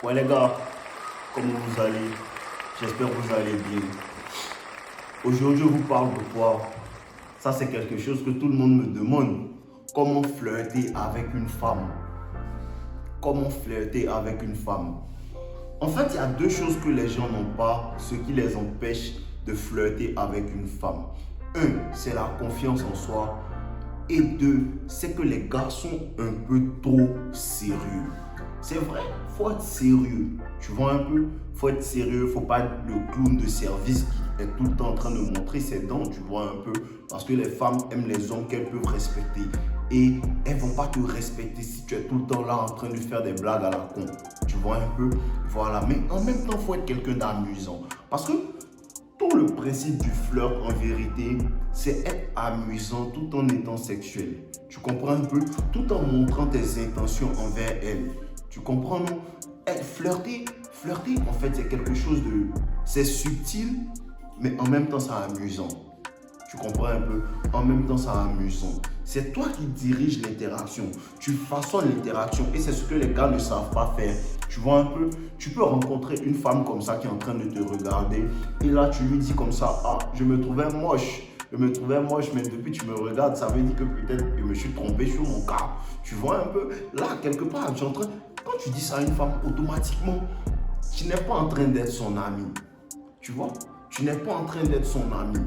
Ouais les gars, comment vous allez? J'espère que vous allez bien. Aujourd'hui, je vous parle de quoi? Ça, c'est quelque chose que tout le monde me demande. Comment flirter avec une femme? Comment flirter avec une femme? En fait, il y a deux choses que les gens n'ont pas, ce qui les empêche de flirter avec une femme. Un, c'est la confiance en soi. Et deux, c'est que les gars sont un peu trop sérieux. C'est vrai, faut être sérieux. Tu vois un peu, faut être sérieux, faut pas être le clown de service qui est tout le temps en train de montrer ses dents, tu vois un peu. Parce que les femmes aiment les hommes qu'elles peuvent respecter. Et elles vont pas te respecter si tu es tout le temps là en train de faire des blagues à la con. Tu vois un peu, voilà. Mais en même temps, faut être quelqu'un d'amusant. Parce que tout le principe du flirt, en vérité, c'est être amusant tout en étant sexuel. Tu comprends un peu? Tout en montrant tes intentions envers elle. Tu comprends, non? Flirter, en fait, c'est quelque chose de... C'est subtil, mais en même temps, c'est amusant. Tu comprends un peu? En même temps, c'est amusant. C'est toi qui diriges l'interaction. Tu façonnes l'interaction et c'est ce que les gars ne savent pas faire. Tu vois un peu? Tu peux rencontrer une femme comme ça qui est en train de te regarder et là, tu lui dis comme ça, ah, je me trouvais moche. Je me trouvais moche, mais depuis tu me regardes, ça veut dire que peut-être je me suis trompé sur mon cas. Tu vois un peu? Là, quelque part, quand tu dis ça à une femme, automatiquement, tu n'es pas en train d'être son ami. Tu vois? Tu n'es pas en train d'être son ami.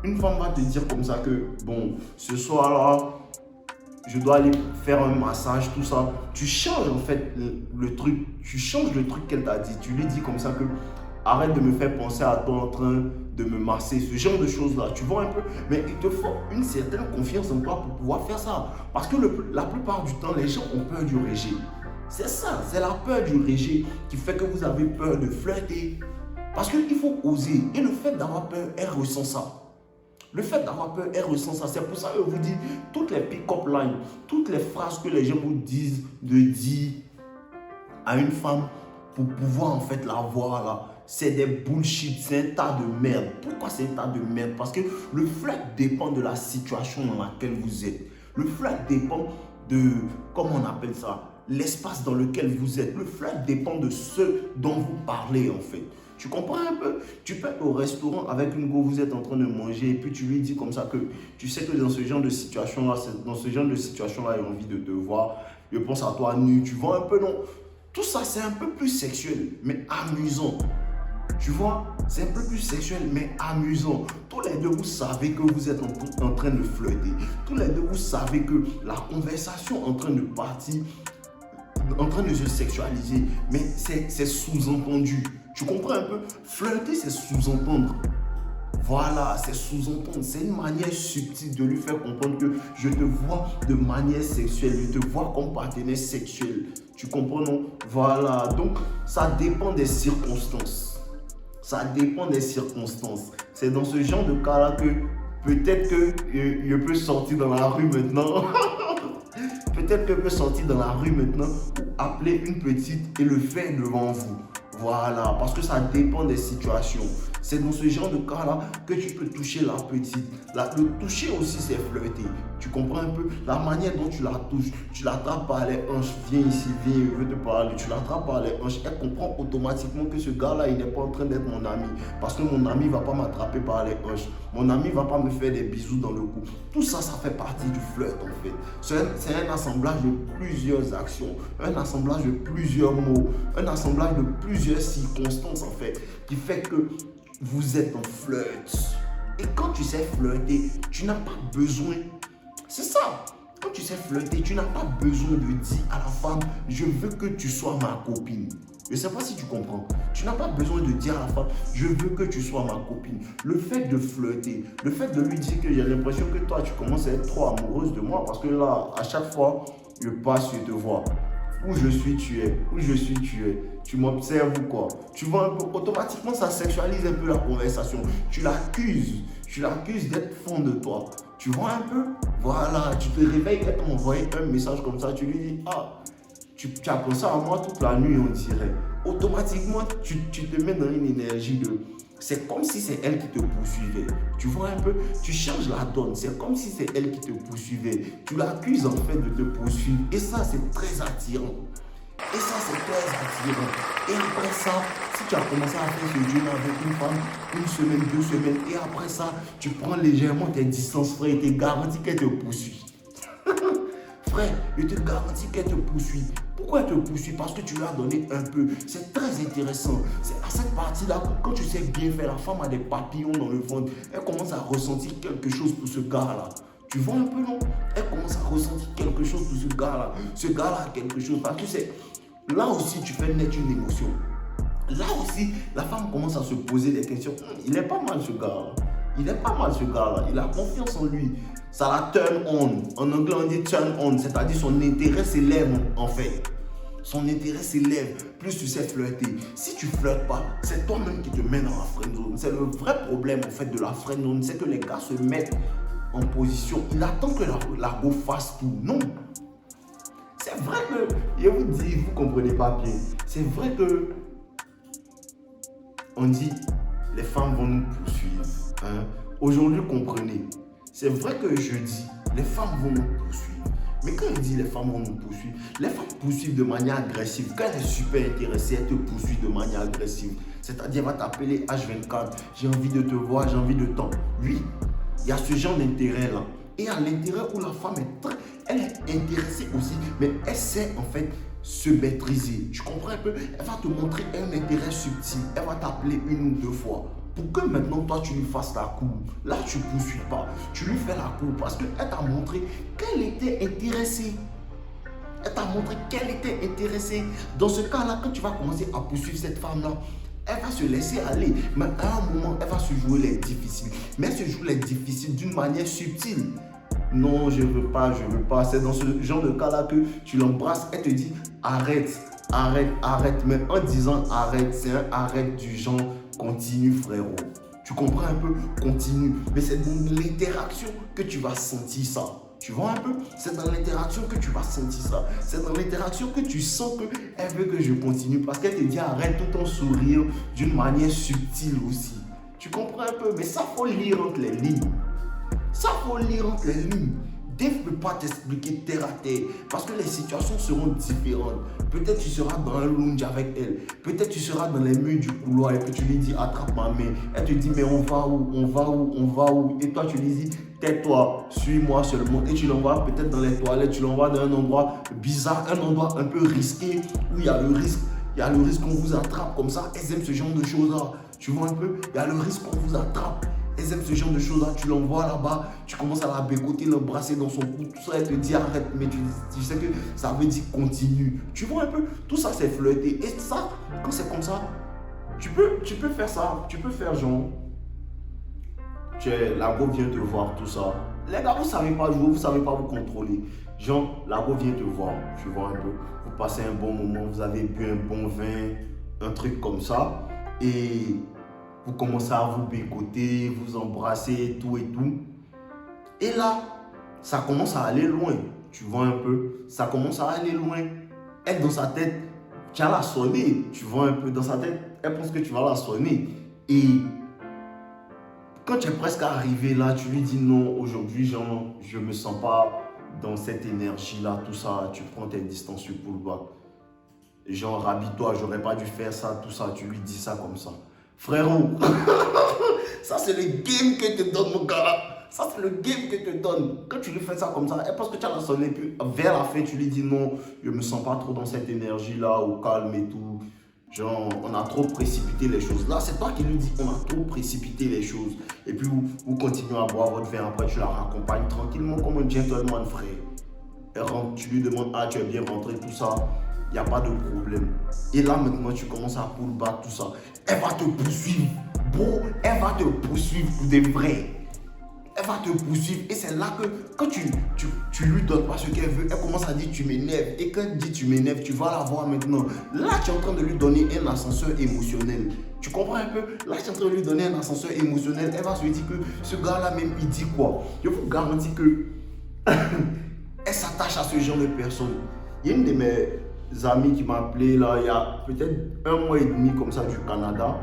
Une femme va te dire comme ça que, bon, ce soir-là, je dois aller faire un massage, tout ça. Tu changes en fait le truc. Tu changes le truc qu'elle t'a dit. Tu lui dis comme ça que, arrête de me faire penser à toi en train de me masser, ce genre de choses-là. Tu vois un peu? Mais il te faut une certaine confiance en toi pour pouvoir faire ça. Parce que la plupart du temps, les gens ont peur du rejet. C'est ça, c'est la peur du rejet qui fait que vous avez peur de flirter. Parce qu'il faut oser. Et le fait d'avoir peur, elle ressent ça. Le fait d'avoir peur, elle ressent ça. C'est pour ça que je vous dis, toutes les pick-up lines, toutes les phrases que les gens vous disent de dire à une femme pour pouvoir en fait la voir là, c'est des bullshit, c'est un tas de merde. Pourquoi c'est un tas de merde? Parce que le flirt dépend de la situation dans laquelle vous êtes. Le flirt dépend de, comment on appelle ça, l'espace dans lequel vous êtes. Le flirt dépend de ce dont vous parlez en fait. Tu comprends un peu? Tu peux être au restaurant avec une go, vous êtes en train de manger et puis tu lui dis comme ça que tu sais que dans ce genre de situation-là, j'ai envie de te voir. Je pense à toi nu, tu vois un peu, non? Tout ça, c'est un peu plus sexuel, mais amusant. Tu vois, c'est un peu plus sexuel, mais amusant. Tous les deux, vous savez que vous êtes en train de flirter. Tous les deux, vous savez que la conversation est en train de partir, en train de se sexualiser, mais c'est sous-entendu. Tu comprends un peu? Flirter, c'est sous-entendre. Voilà, c'est sous-entendre. C'est une manière subtile de lui faire comprendre que je te vois de manière sexuelle, je te vois comme partenaire sexuel. Tu comprends, non? Voilà, donc ça dépend des circonstances. Ça dépend des circonstances. C'est dans ce genre de cas-là que peut-être que je peux sortir dans la rue maintenant. Peut-être que je peux sortir dans la rue maintenant ou appeler une petite et le faire devant vous. Voilà, parce que ça dépend des situations. C'est dans ce genre de cas-là que tu peux toucher la petite. Le toucher aussi, c'est flirter. Tu comprends un peu? La manière dont tu la touches, tu l'attrapes par les hanches, viens ici, viens, je veux te parler. Tu l'attrapes par les hanches, elle comprend automatiquement que ce gars-là, il n'est pas en train d'être mon ami. Parce que mon ami ne va pas m'attraper par les hanches. Mon ami ne va pas me faire des bisous dans le cou. Tout ça, ça fait partie du flirt en fait. C'est un assemblage de plusieurs actions, un assemblage de plusieurs mots, un assemblage de plusieurs circonstances en fait, qui fait que vous êtes en flirt. Et quand tu sais flirter, tu n'as pas besoin. C'est ça. Quand tu sais flirter, tu n'as pas besoin de dire à la femme, je veux que tu sois ma copine. Je ne sais pas si tu comprends. Tu n'as pas besoin de dire à la femme, je veux que tu sois ma copine. Le fait de flirter, le fait de lui dire que j'ai l'impression que toi, tu commences à être trop amoureuse de moi parce que là, à chaque fois, je passe, je te vois. Où je suis, tu es. Où je suis, tu es. Tu m'observes ou quoi? Tu vois un peu, automatiquement, ça sexualise un peu la conversation. Tu l'accuses d'être fond de toi. Tu vois un peu? Voilà, tu te réveilles, elle t'a envoyé un message comme ça, tu lui dis, ah, tu as pensé à moi toute la nuit, on dirait. Automatiquement, tu te mets dans une énergie de... C'est comme si c'est elle qui te poursuivait. Tu vois un peu? Tu changes la donne. C'est comme si c'est elle qui te poursuivait. Tu l'accuses en fait de te poursuivre. Et ça, c'est très attirant. Et ça, c'est très attirant. Et après ça, si tu as commencé à faire ce jeu-là avec une femme, une semaine, 2 semaines, et après ça, tu prends légèrement tes distances, frère, et te garantis qu'elle te poursuit. Frère, je te garantis qu'elle te poursuit. Pourquoi elle te poursuit? Parce que tu lui as donné un peu. C'est très intéressant. C'est à cette partie-là, quand tu sais bien faire, la femme a des papillons dans le ventre. Elle commence à ressentir quelque chose pour ce gars-là. Tu vois un peu, non? Elle commence à ressentir quelque chose pour ce gars-là. Ce gars-là a quelque chose. Parce que c'est là aussi, tu fais naître une émotion. Là aussi, la femme commence à se poser des questions. Il est pas mal ce gars-là. Il est pas mal ce gars-là. Il a confiance en lui. Ça la turn on. En anglais, on dit turn on. C'est-à-dire son intérêt s'élève en fait. Son intérêt s'élève. Plus tu sais flirter. Si tu flirtes pas, c'est toi-même qui te mets dans la friend zone. C'est le vrai problème en fait de la friend zone. C'est que les gars se mettent en position. Il attend que la go fasse tout. Non. C'est vrai que, je vous dis, vous comprenez pas bien. C'est vrai que on dit les femmes vont nous poursuivre. Hein? Aujourd'hui, comprenez. C'est vrai que je dis les femmes vont nous poursuivre. Mais quand je dis les femmes vont nous poursuivre, les femmes poursuivent de manière agressive. Quand elle est super intéressée, elle te poursuit de manière agressive. C'est-à-dire, elle va t'appeler H24. J'ai envie de te voir, j'ai envie de temps. Oui, il y a ce genre d'intérêt là. Et à l'intérieur où la femme elle est intéressée aussi, mais elle sait en fait se maîtriser. Tu comprends un peu? Elle va te montrer un intérêt subtil. Elle va t'appeler 1 ou 2 fois. Pour que maintenant toi tu lui fasses la cour. Là tu ne poursuis pas. Tu lui fais la cour parce qu'elle t'a montré qu'elle était intéressée. Elle t'a montré qu'elle était intéressée. Dans ce cas-là, quand tu vas commencer à poursuivre cette femme-là, elle va se laisser aller. Mais à un moment, elle va se jouer les difficiles. Mais elle se joue les difficiles d'une manière subtile. Non, je veux pas. C'est dans ce genre de cas-là que tu l'embrasses. Elle te dit arrête. Mais en disant arrête, c'est un arrête du genre continue frérot. Tu comprends un peu? Continue. Mais c'est dans l'interaction que tu vas sentir ça. Tu vois un peu? C'est dans l'interaction que tu vas sentir ça. C'est dans l'interaction que tu sens qu'elle veut que je continue. Parce qu'elle te dit arrête tout en souriant d'une manière subtile aussi. Tu comprends un peu? Mais ça, faut lire entre les lignes. Ça, faut lire entre les lignes. Dave ne peut pas t'expliquer terre à terre parce que les situations seront différentes. Peut-être tu seras dans un lounge avec elle. Peut-être tu seras dans les murs du couloir et puis tu lui dis attrape ma main. Elle te dit mais on va où? Et toi tu lui dis tais-toi, suis-moi seulement. Et tu l'envoies peut-être dans les toilettes, tu l'envoies dans un endroit bizarre, un endroit un peu risqué où il y a le risque. Il y a le risque qu'on vous attrape comme ça. Elles aiment ce genre de choses-là. Tu vois un peu? Il y a le risque qu'on vous attrape. Elles aiment ce genre de choses-là, tu l'envoies là-bas, tu commences à la bécoter, l'embrasser dans son cou, tout ça, elle te dit arrête, mais tu sais que ça veut dire continue. Tu vois un peu, tout ça c'est flirter. Et ça, quand c'est comme ça, tu peux faire ça, tu peux faire genre, la go vient te voir, tout ça. Les gars, vous ne savez pas jouer, vous ne savez pas vous contrôler. Genre, la go vient te voir, tu vois un peu, vous passez un bon moment, vous avez bu un bon vin, un truc comme ça, et vous commencez à vous bécoter, vous embrasser, tout et tout. Et là, ça commence à aller loin. Tu vois un peu, ça commence à aller loin. Elle, dans sa tête, tu vas la sonner. Tu vois un peu, dans sa tête, elle pense que tu vas la sonner. Et quand tu es presque arrivé là, tu lui dis non, aujourd'hui, genre, je me sens pas dans cette énergie-là, tout ça. Tu prends tes distances sur pullback. Genre, rhabille-toi, j'aurais pas dû faire ça, tout ça. Tu lui dis ça comme ça. Frérot, ça c'est le game que te donne mon gars. Ça c'est le game que te donne. Quand tu lui fais ça comme ça, et parce que tu as la sonné, puis vers la fin tu lui dis non, je me sens pas trop dans cette énergie là, au calme et tout. Genre, on a trop précipité les choses. Là, c'est toi qui lui dis on a trop précipité les choses. Et puis vous continuez à boire votre verre, après tu la raccompagnes tranquillement comme un gentleman, frère. Elle rentre, tu lui demandes ah tu es bien rentré, tout ça. Il n'y a pas de problème. Et là, maintenant, tu commences à pull back, tout ça. Elle va te poursuivre. Bro, elle va te poursuivre pour de vrai. Elle va te poursuivre. Et c'est là que, quand tu lui donnes pas ce qu'elle veut, elle commence à dire tu m'énerves. Et quand elle dit tu m'énerves, tu vas la voir maintenant. Là, tu es en train de lui donner un ascenseur émotionnel. Tu comprends un peu? Là, tu es en train de lui donner un ascenseur émotionnel. Elle va se dire que ce gars-là, même, il dit quoi? Je vous garantis que elle s'attache à ce genre de personne. Il y a une de mes amis qui m'a appelé là, il y a peut-être 1 mois et demi comme ça du Canada.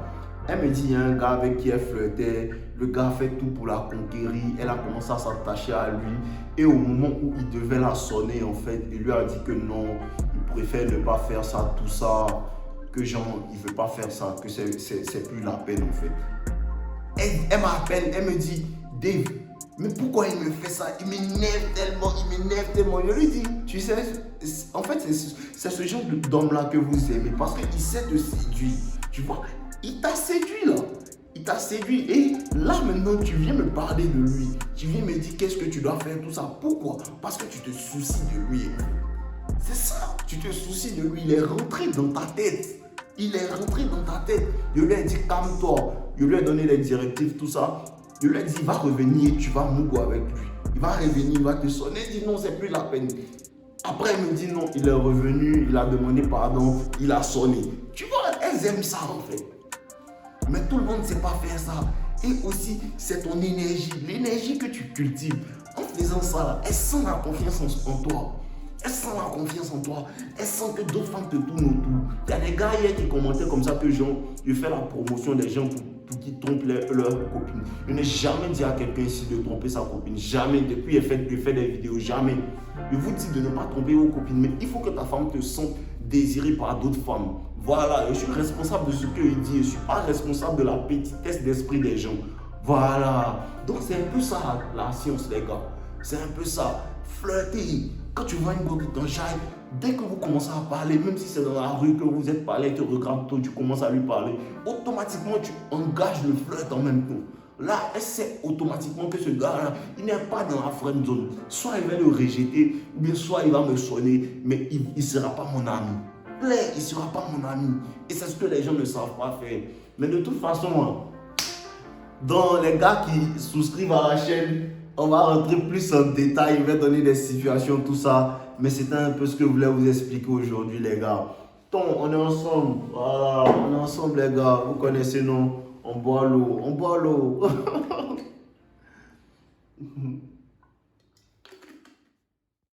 Elle me dit, il y a un gars avec qui elle flirtait. Le gars fait tout pour la conquérir. Elle a commencé à s'attacher à lui. Et au moment où il devait la sonner, en fait, il lui a dit que non, il préfère ne pas faire ça, tout ça. Que genre, il veut pas faire ça, que c'est plus la peine, en fait. Elle m'appelle, elle me dit, Dave, mais pourquoi il me fait ça? Il m'énerve tellement. Je lui dis, tu sais, en fait, c'est ce genre d'homme-là que vous aimez parce qu'il sait te séduire. Tu vois, il t'a séduit là. Il t'a séduit et là maintenant tu viens me parler de lui. Tu viens me dire qu'est-ce que tu dois faire, tout ça. Pourquoi? Parce que tu te soucies de lui. C'est ça, tu te soucies de lui. Il est rentré dans ta tête. Il est rentré dans ta tête. Je lui ai dit calme-toi. Je lui ai donné les directives, tout ça. Je lui ai dit il va revenir et tu vas mouiller avec lui. Il va revenir, il va te sonner. Il dit non, c'est plus la peine. Après, il me dit non, il est revenu, il a demandé pardon, il a sonné. Tu vois, elles aiment ça en fait. Mais tout le monde ne sait pas faire ça. Et aussi, c'est ton énergie, l'énergie que tu cultives. En faisant ça, là, elles sentent la confiance en toi. Elles sentent la confiance en toi. Elles sentent que d'autres femmes te tournent autour. Il y a des gars hier qui commentaient comme ça que genre, je fais la promotion des gens pour qu'ils trompent leur copine. Je n'ai jamais dit à quelqu'un ici de tromper sa copine. Jamais. Depuis, je fais des vidéos. Jamais. Je vous dis de ne pas tromper vos copines. Mais il faut que ta femme te sente désirée par d'autres femmes. Voilà. Je suis responsable de ce qu'il dit. Je ne suis pas responsable de la petitesse d'esprit des gens. Voilà. Donc, c'est un peu ça, la science, les gars. C'est un peu ça. Flirter. Quand tu vois une copine dans Jai, dès que vous commencez à parler, même si c'est dans la rue que vous êtes parlé, elle te regarde, toi, tu commences à lui parler, automatiquement tu engages le flirt en même temps. Là, elle sait automatiquement que ce gars-là, il n'est pas dans la friend zone. Soit il va le rejeter, ou bien soit il va me sonner, mais il ne sera pas mon ami. Là, il ne sera pas mon ami. Et c'est ce que les gens ne savent pas faire. Mais de toute façon, dans les gars qui souscrivent à la chaîne, on va rentrer plus en détail, je vais donner des situations, tout ça. Mais c'était un peu ce que je voulais vous expliquer aujourd'hui, les gars. Donc, on est ensemble. Voilà, on est ensemble, les gars. Vous connaissez, non? On boit l'eau. On boit l'eau.